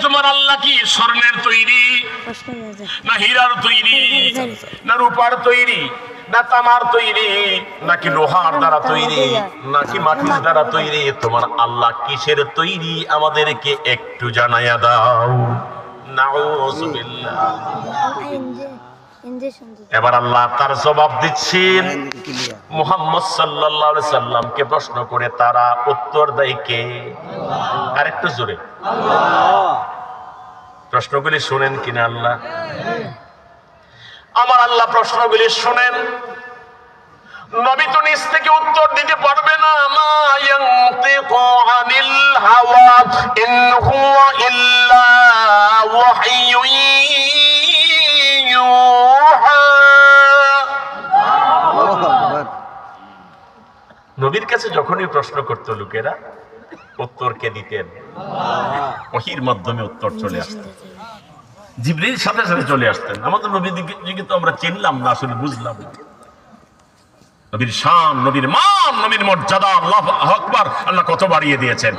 তোমার আল্লাহ কি স্বর্ণের তৈরি, না হীরার তৈরি, না রূপার তৈরি, না তামার তৈরি, নাকি লোহার দ্বারা তৈরি, নাকি মাটির দ্বারা তৈরি? তোমার আল্লাহ কিসের তৈরি আমাদেরকে একটু জানাইয়া দাও। নাউযুবিল্লাহ। এবার আল্লাহ তার জবাব দিচ্ছেন মুহাম্মদ সাল্লাল্লাহু আলাইহি সাল্লামকে প্রশ্ন করে। তারা উত্তর দেয় কে? আরেকটু জোরে আল্লাহ। প্রশ্নগুলি শুনেন কিনা আল্লাহ? আমার আল্লাহ প্রশ্নগুলি শুনেন। নবী তো নিজ থেকে উত্তর দিতে পারবে না। মা ইয়ানতিকু আনিল হাওয়া ইন হুয়া ইল্লা ওয়াহয়ুন ইউহা। নবীর কাছে যখনই প্রশ্ন করত লোকেরা, উত্তর কে দিতেন? ওহীর মাধ্যমে উত্তর চলে আসতেন, জিবরীল সাথে সাথে চলে আসতেন। আমাদের নবীর দিকে তো আমরা চিনলাম না, আসলে বুঝলাম না। নবীর শান, নবীর মান, নবীর মর্যাদা আল্লাহু আকবার আল্লাহ কত বাড়িয়ে দিয়েছেন।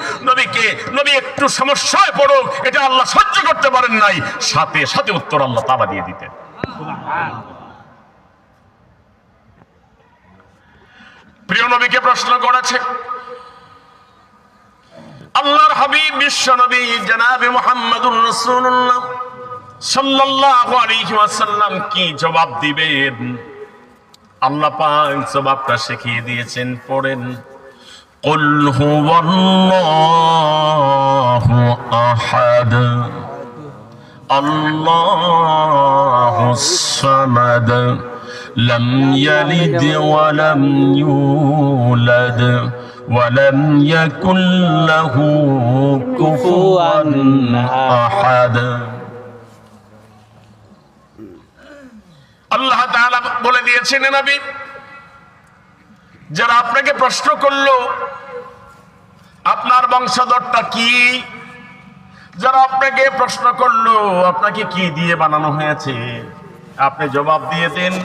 নবী একটু সমস্যায় পড়ুক, এটা আল্লাহ সহ্য করতে পারেন নাই, সাথে সাথে উত্তর আল্লাহ তাআলা দিয়ে দিতেন। প্রিয় নবীকে প্রশ্ন করেছে আল্লাহর হাবিব বিশ্ব নবী জনাবে মুহাম্মদুর রাসূলুল্লাহ সাল্লাল্লাহু আলাইহি ওয়াসাল্লাম কি জবাব দিবেন? আল্লাহ পাক জবাবটা শিখিয়ে দিয়েছেন, পড়েন। কুল হুয়াল্লাহু আহাদ আল্লাহুস সামাদ লাম ইয়ালিদ ওয়া লাম ইউলাদ ওয়া লাম ইয়াকুল লাহু কুফুয়ান আহাদ। আল্লাহ তাআলা বলে দিয়েছেন, নবী যারা আপনাকে প্রশ্ন করলো আপনার বংশধরটা কি, যারা আপনাকে প্রশ্ন করলো আপনাকে কি দিয়ে বানানো হয়েছে, আপনি জবাব দিয়ে দেন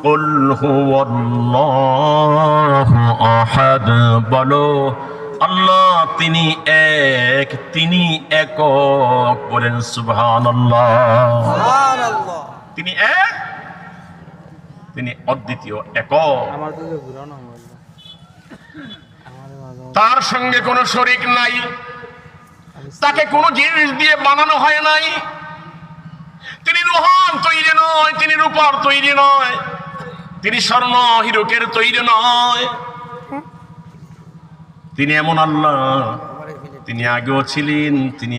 কুল হুয়াল্লাহু আহাদ। বলো আল্লাহ তিনি এক, তিনি একক। বলেন সুবহানাল্লাহ। সুবহানাল্লাহ। তিনি এক, তিনি অদ্বিতীয়, একক। তার সঙ্গে কোনো শরীক নাই, তাকে কোনো জিনিস দিয়ে বানানো হয় নাই। তিনি লোহার তৈরি নয়, তিনি রূপার তৈরি নয়, তিনি স্বর্ণ হীরকের তৈরি নয়। তিনি এমন আল্লাহ, তিনি আগেও ছিলেন, তিনি